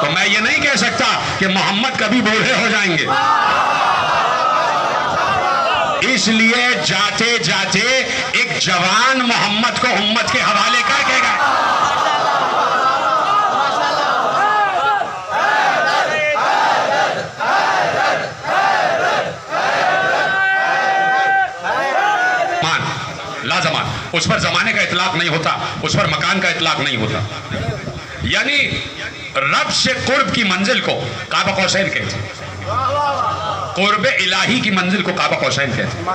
تو میں یہ نہیں کہہ سکتا کہ محمد کبھی بوڑھے ہو جائیں گے. اس لیے جاتے جاتے ایک جوان محمد کو امت کے حوالے کر کے گئے. لازمان اس پر زمانے کا اطلاق نہیں ہوتا, اس پر مکان کا اطلاق نہیں ہوتا. یعنی رب سے قرب کی منزل کو قاب قوسین کہتے ہیں, قرب الہی کی منزل کو قاب قوسین کہتے ہیں.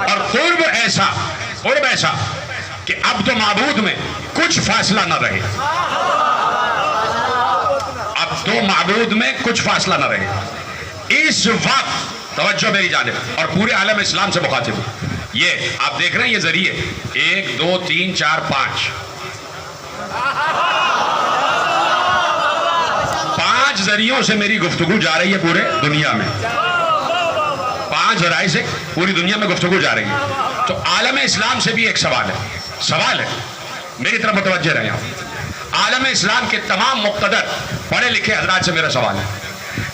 اور قرب ایسا کہ عبد و معبود میں کچھ فاصلہ نہ رہے, عبد و معبود میں کچھ فاصلہ نہ رہے. اس وقت توجہ میری جانب اور پورے عالم اسلام سے مخاطب ہوں. یہ آپ دیکھ رہے ہیں یہ ذریعے 1 2 3 4 5 5 ذریعوں سے میری گفتگو جا رہی ہے پورے دنیا میں. 5 ذرائع سے پوری دنیا میں گفتگو جا رہی ہے. تو عالم اسلام سے بھی ایک سوال ہے, میری طرف متوجہ رہے ہیں. عالم اسلام کے تمام مقتدر پڑھے لکھے حضرات سے میرا سوال ہے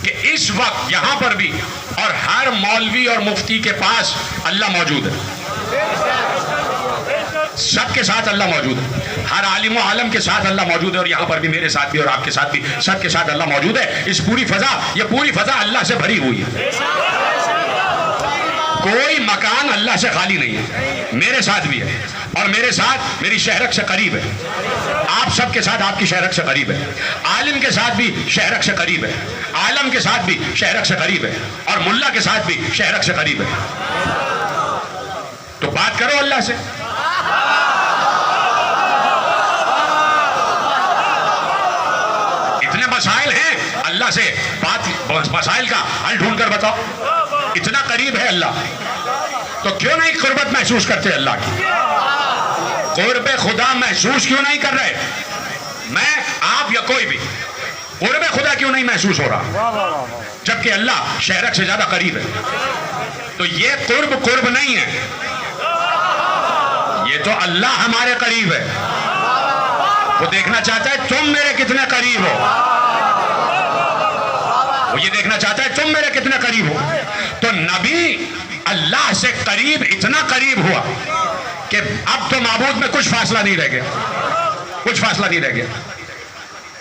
کہ اس وقت یہاں پر بھی اور ہر مولوی اور مفتی کے پاس اللہ موجود ہے, سب کے ساتھ اللہ موجود ہے, ہر عالم و عالم کے ساتھ اللہ موجود ہے, اور یہاں پر بھی میرے ساتھ بھی اور آپ کے ساتھ بھی سب کے ساتھ اللہ موجود ہے. اس پوری فضا اللہ سے بھری ہوئی ہے, کوئی مکان اللہ سے خالی نہیں ہے. میرے ساتھ بھی ہے اور میرے ساتھ میری شہرک سے قریب ہے, آپ سب کے ساتھ آپ کی شہرک سے قریب ہے, عالم کے ساتھ بھی شہرک سے قریب ہے, عالم کے ساتھ بھی شہرک سے قریب ہے, اور ملا کے ساتھ بھی شہرک سے قریب ہے. تو بات کرو اللہ سے. اتنے مسائل ہیں, اللہ سے مسائل کا حل ڈھونڈ کر بتاؤ. اتنا قریب ہے اللہ, تو کیوں نہیں قربت محسوس کرتے اللہ کی؟ قرب خدا محسوس کیوں نہیں کر رہے؟ میں, آپ یا کوئی بھی قرب خدا کیوں نہیں محسوس ہو رہا جبکہ اللہ شہرک سے زیادہ قریب ہے؟ تو یہ قرب نہیں ہے, یہ تو اللہ ہمارے قریب ہے. وہ دیکھنا چاہتا ہے تم میرے کتنے قریب ہو, وہ یہ دیکھنا چاہتا ہے تم میرے کتنے قریب ہو. تو نبی اللہ سے قریب, اتنا قریب ہوا کہ اب تو معبود میں کچھ فاصلہ نہیں رہ گیا.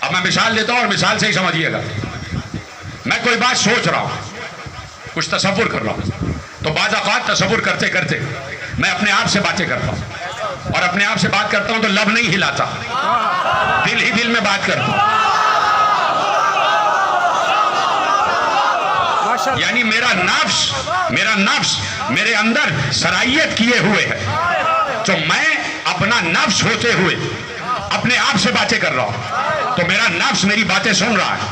اب میں مثال دیتا ہوں اور مثال سے ہی سمجھیے گا. میں کوئی بات سوچ رہا ہوں, کچھ تصور کر رہا ہوں, تو بعض اوقات تصور کرتے کرتے میں اپنے آپ سے باتیں کرتا ہوں, اور اپنے آپ سے بات کرتا ہوں تو لب نہیں ہلاتا, دل ہی دل میں بات کرتا ہوں. یعنی میرا نفس میرے اندر صلاحیت کیے ہوئے ہے, تو میں اپنا نفس ہوتے ہوئے اپنے آپ سے باتیں کر رہا ہوں. تو میرا نفس میری باتیں سن رہا ہے,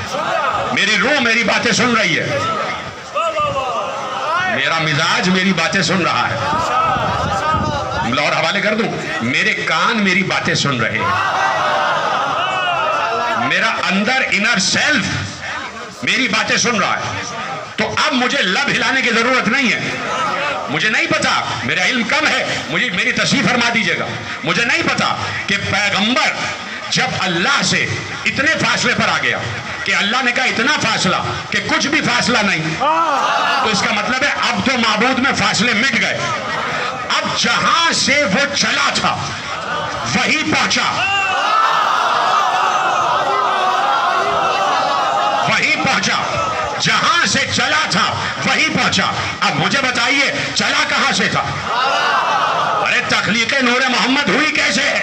میری روح میری باتیں سن رہی ہے, میرا مزاج میری باتیں سن رہا ہے. اور حوالے کر دوں, میرے کان میری باتیں سن رہے ہیں, میرا اندر انر سیلف میری باتیں سن رہا ہے. تو اب مجھے لب ہلانے کی ضرورت نہیں ہے. مجھے نہیں پتا, میرا علم کم ہے, میری تصحیح فرما دیجئے گا. مجھے نہیں پتا کہ پیغمبر جب اللہ سے اتنے فاصلے پر آ گیا کہ اللہ نے کہا اتنا فاصلہ کہ کچھ بھی فاصلہ نہیں, تو اس کا مطلب ہے اب تو معبود میں فاصلے مٹ گئے. اب جہاں سے وہ چلا تھا وہی پہنچا, جہاں سے چلا تھا وہی پہنچا. اب مجھے بتائیے چلا کہاں سے تھا؟ ارے تخلیق نور محمد ہوئی کیسے ہے؟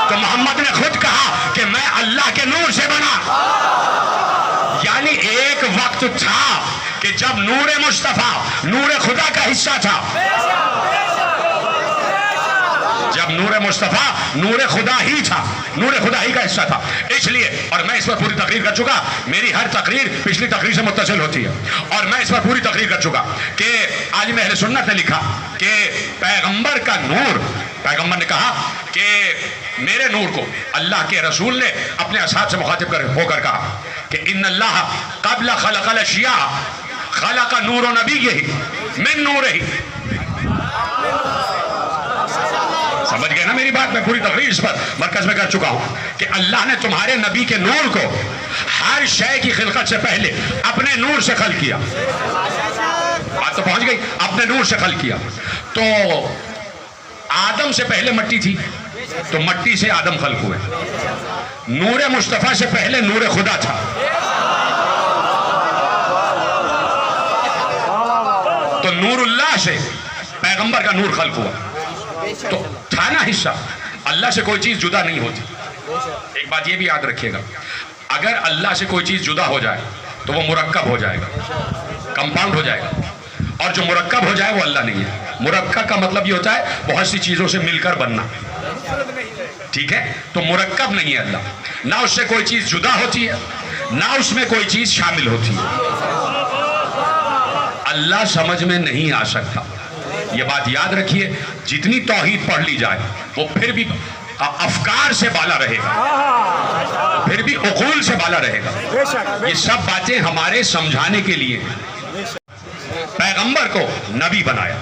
تو محمد نے خود کہا کہ میں اللہ کے نور سے بنا. یعنی ایک وقت تھا کہ جب نور مصطفیٰ نور خدا کا حصہ تھا, جب نور مصطفیٰ نور خدا ہی تھا, نور خدا ہی کا حصہ تھا. اس لیے, اور میں اس پر پوری تقریر کر چکا, میری ہر تقریر پچھلی تقریر سے متصل ہوتی ہے, اور میں اس پر پوری تقریر کر چکا کہ عالم اہل سنت نے لکھا کہ پیغمبر کا نور, پیغمبر نے کہا کہ میرے نور کو اللہ کے رسول نے اپنے اصحاب سے مخاطب ہو کر کہا کہ ان اللہ قبل خلق الاشیاء خلق نور نبیہ من نورہ. سمجھ گئے نا میری بات؟ میں پوری تقریر اس پر مرکز میں کر چکا ہوں کہ اللہ نے تمہارے نبی کے نور کو ہر شے کی خلقت سے پہلے اپنے نور سے خلق کیا. بات تو پہنچ گئی. اپنے نور سے خلق کیا. تو آدم سے پہلے مٹی تھی تو مٹی سے آدم خلق ہوئے. نور مصطفیٰ سے پہلے نور خدا تھا. تو نور اللہ سے پیغمبر کا نور خلق ہوا. تو تھا نا حصہ. اللہ سے کوئی چیز جدا نہیں ہوتی. ایک بات یہ بھی یاد رکھیے گا, اگر اللہ سے کوئی چیز جدا ہو جائے تو وہ مرکب ہو جائے گا, کمپاؤنڈ ہو جائے گا. اور جو مرکب ہو جائے وہ اللہ نہیں ہے. مرکب کا مطلب یہ ہوتا ہے بہت سی چیزوں سے مل کر بننا. ٹھیک ہے, تو مرکب نہیں ہے اللہ. نہ اس سے کوئی چیز جدا ہوتی ہے, نہ اس میں کوئی چیز شامل ہوتی ہے. اللہ سمجھ میں نہیں آ سکتا. یہ بات یاد رکھیے. جتنی توحید پڑھ لی جائے وہ پھر بھی افکار سے بالا رہے گا, پھر بھی عقول سے بالا رہے گا. یہ سب باتیں ہمارے سمجھانے کے لیے. پیغمبر کو نبی بنایا,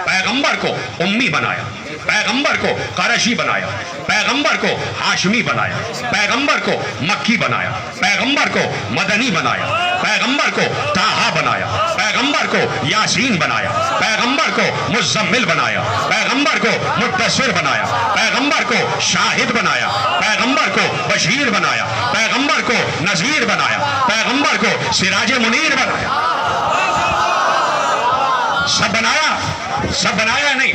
پیغمبر کو امی بنایا, پیغمبر کو قریشی بنایا, پیغمبر کو ہاشمی بنایا, پیغمبر کو مکی بنایا, پیغمبر کو مدنی بنایا, پیغمبر کو طٰہٰ بنایا, پیغمبر کو یاسین بنایا, پیغمبر کو مزمل بنایا, پیغمبر کو مدثر بنایا, پیغمبر کو شاہد بنایا, پیغمبر کو بشیر بنایا, پیغمبر کو نذیر بنایا, پیغمبر کو سراج منیر بنایا. سب بنایا, سب بنایا نہیں.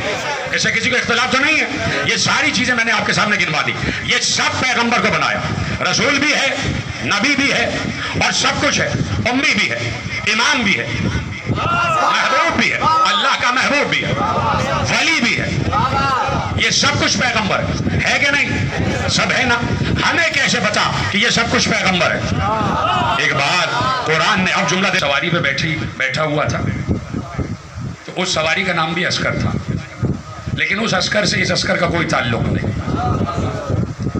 ایسے کسی کو اختلاف تو نہیں ہے. یہ ساری چیزیں میں نے آپ کے سامنے گنوا دی. یہ سب پیغمبر کو بنایا. رسول بھی ہے, نبی بھی ہے, اور سب کچھ ہے. امی بھی ہے, امام بھی ہے, محبوب بھی ہے, اللہ کا محبوب بھی ہے, ولی بھی ہے. یہ سب کچھ پیغمبر ہے کہ نہیں؟ سب ہے نا. ہمیں کیسے پتا کہ یہ سب کچھ پیغمبر ہے؟ ایک بات قرآن نے, اب جملہ دے, سواری پہ بیٹھا ہوا تھا. اس سواری کا نام بھی عسکر تھا, لیکن اس عسکر سے اس عسکر کا کوئی تعلق نہیں.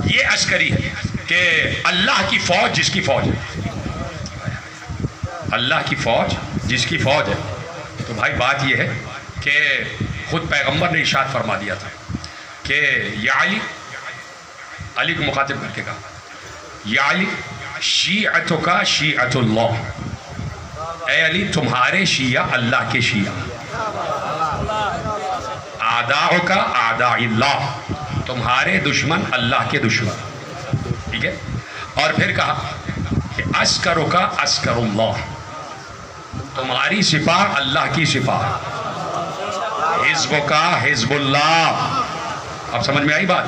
یہ عسکری ہے کہ اللہ کی فوج جس کی فوج ہے, اللہ کی فوج جس کی فوج ہے. تو بھائی بات یہ ہے کہ خود پیغمبر نے ارشاد فرما دیا تھا کہ یا علی, علی کو مخاطب کر کے کہا, یا علی شیعتک شیعت اللہ, اے علی تمہارے شیعہ اللہ کے شیعہ, اعداء کا اعداء اللہ, تمہارے دشمن اللہ کے دشمن. ٹھیک ہے. اور پھر کہا کہ عسکر کا عسکر اللہ, تمہاری سپاہ اللہ کی سپاہ, حزب کا حزب اللہ. اب سمجھ میں آئی بات؟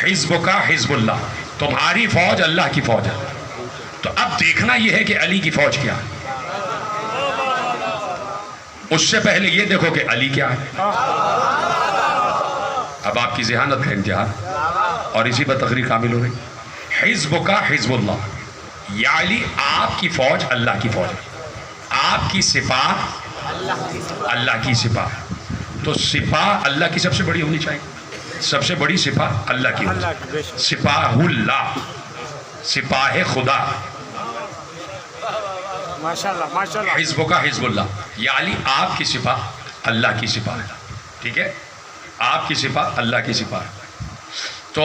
حزب کا حزب اللہ, تمہاری فوج اللہ کی فوج ہے. تو اب دیکھنا یہ ہے کہ علی کی فوج کیا ہے. اس سے پہلے یہ دیکھو کہ علی کیا ہے. اب آپ کی ذہانت کا امتحان, اور اسی پر تقریر کامل ہو رہی. حزب کا حزب اللہ, یا علی آپ کی فوج اللہ کی فوج, آپ کی سپاہ اللہ کی سپاہ. تو سپاہ اللہ کی سب سے بڑی ہونی چاہیے. سب سے بڑی سپاہ اللہ کی ہونی چاہیے. سپاہ اللہ, سپاہ خدا, حزب کا حزب اللہ. یا علی آپ کی سپاہ اللہ کی سپاہ. ٹھیک ہے, آپ کی سپاہ اللہ کی سپاہ. تو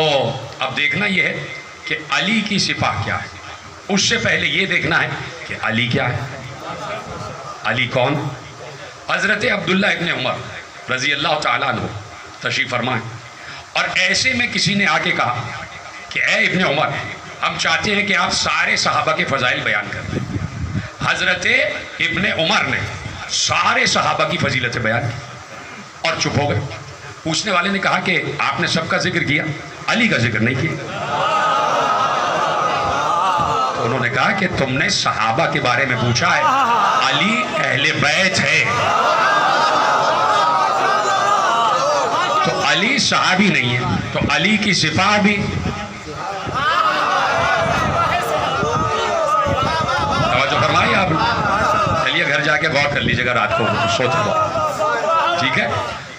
اب دیکھنا یہ ہے کہ علی کی سپاہ کیا ہے. اس سے پہلے یہ دیکھنا ہے کہ علی کیا ہے. علی کون؟ حضرت عبداللہ ابن عمر رضی اللہ تعالیٰ عنہ تشریف فرمائیں. اور ایسے میں کسی نے آ کے کہا کہ اے ابن عمر, ہم چاہتے ہیں کہ آپ سارے صحابہ کے فضائل بیان کر دیں. حضرت ابن عمر نے سارے صحابہ کی فضیلتیں بیان کی اور چپ ہو گئے. پوچھنے والے نے کہا کہ آپ نے سب کا ذکر کیا, علی کا ذکر نہیں کیا. تو انہوں نے کہا کہ تم نے صحابہ کے بارے میں پوچھا ہے, علی اہل بیت ہے, تو علی صحابی نہیں ہے. تو علی کی سپاہ بھی فرمائی آپ. چلیے گھر جا کے غور کر لیجیے گا, رات کو سوچے گا. ٹھیک ہے.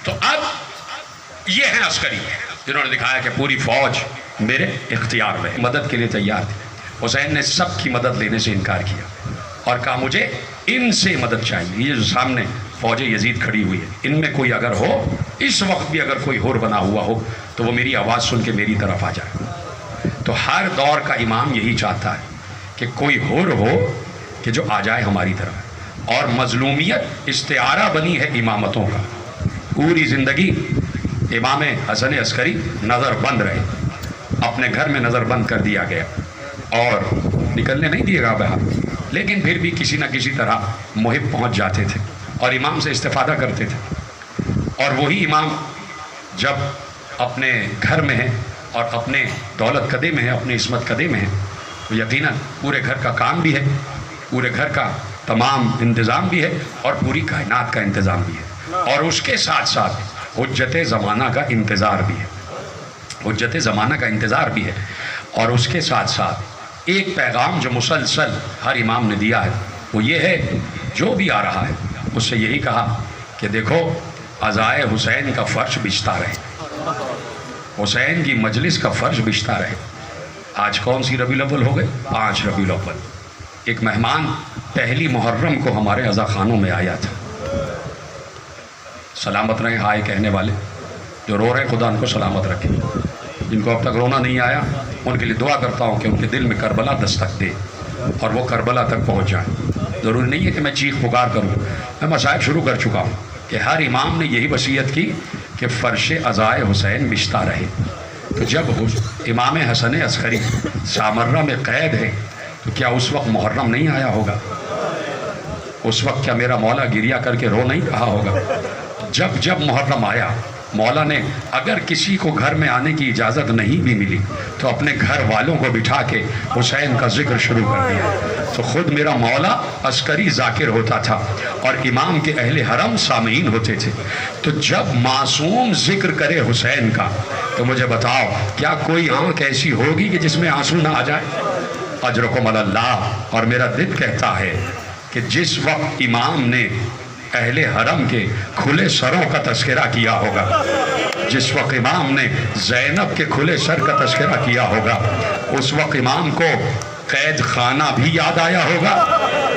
تو اب یہ ہیں عسکری جنہوں نے دکھایا کہ پوری فوج میرے اختیار میں, مدد کے لیے تیار تھی. حسین نے سب کی مدد لینے سے انکار کیا اور کہا مجھے ان سے مدد چاہیے. یہ جو سامنے فوج یزید کھڑی ہوئی ہے ان میں کوئی اگر ہو, اس وقت بھی اگر کوئی حر بنا ہوا ہو تو وہ میری آواز سن کے میری طرف آ جائے. تو ہر دور کا امام یہی چاہتا ہے کہ کوئی حر ہو کہ جو آ جائے ہماری طرف. اور مظلومیت استعارہ بنی ہے امامتوں کا. پوری زندگی امام حسن عسکری نظر بند رہے, اپنے گھر میں نظر بند کر دیا گیا اور نکلنے نہیں دیے گا باہر, لیکن پھر بھی کسی نہ کسی طرح محب پہنچ جاتے تھے اور امام سے استفادہ کرتے تھے. اور وہی امام جب اپنے گھر میں ہے اور اپنے دولت قدے میں ہے, اپنے عصمت قدے میں ہے, تو یقیناً پورے گھر کا کام بھی ہے, پورے گھر کا تمام انتظام بھی ہے اور پوری کائنات کا انتظام بھی ہے. اور اس کے ساتھ ساتھ حجت زمانہ کا انتظار بھی ہے, حجت زمانہ کا انتظار بھی ہے. اور اس کے ساتھ ساتھ ایک پیغام جو مسلسل ہر امام نے دیا ہے وہ یہ ہے, جو بھی آ رہا ہے اس سے یہی کہا کہ دیکھو عزائے حسین کا فرش بچھتا رہے, حسین کی مجلس کا فرش بچھتا رہے. آج کون سی ربیع الاول ہو گئے؟ 5 ربیع الاول. ایک مہمان پہلی محرم کو ہمارے عزا خانوں میں آیا تھا. سلامت رہیں ہائے کہنے والے, جو رو رہے خدا ان کو سلامت رکھے. جن کو اب تک رونا نہیں آیا ان کے لیے دعا کرتا ہوں کہ ان کے دل میں کربلا دستک دے اور وہ کربلا تک پہنچ جائیں. ضروری نہیں ہے کہ میں چیخ پکار کروں, میں مصائب شروع کر چکا ہوں کہ ہر امام نے یہی وصیت کی کہ فرش عزائے حسین بچھتا رہے. تو جب امام حسن عسکری سامرہ میں قید ہے تو کیا اس وقت محرم نہیں آیا ہوگا؟ اس وقت کیا میرا مولا گریا کر کے رو نہیں کہا ہوگا؟ جب جب محرم آیا مولا نے اگر کسی کو گھر میں آنے کی اجازت نہیں بھی ملی تو اپنے گھر والوں کو بٹھا کے حسین کا ذکر شروع کر دیا. تو خود میرا مولا عسکری ذاکر ہوتا تھا اور امام کے اہل حرم سامعین ہوتے تھے. تو جب معصوم ذکر کرے حسین کا تو مجھے بتاؤ کیا کوئی آنکھ ایسی ہوگی کہ جس میں آنسو نہ آ جائے؟ اجرکم اللہ. اور میرا دل کہتا ہے کہ جس وقت امام نے اہل حرم کے کھلے سروں کا تذکرہ کیا ہوگا, جس وقت امام نے زینب کے کھلے سر کا تذکرہ کیا ہوگا, اس وقت امام کو قید خانہ بھی یاد آیا ہوگا,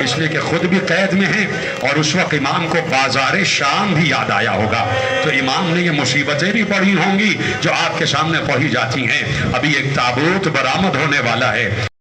اس لیے کہ خود بھی قید میں ہیں, اور اس وقت امام کو بازار شام بھی یاد آیا ہوگا. تو امام نے یہ مصیبتیں بھی پڑھی ہوں گی جو آپ کے سامنے پڑھی جاتی ہیں. ابھی ایک تابوت برآمد ہونے والا ہے.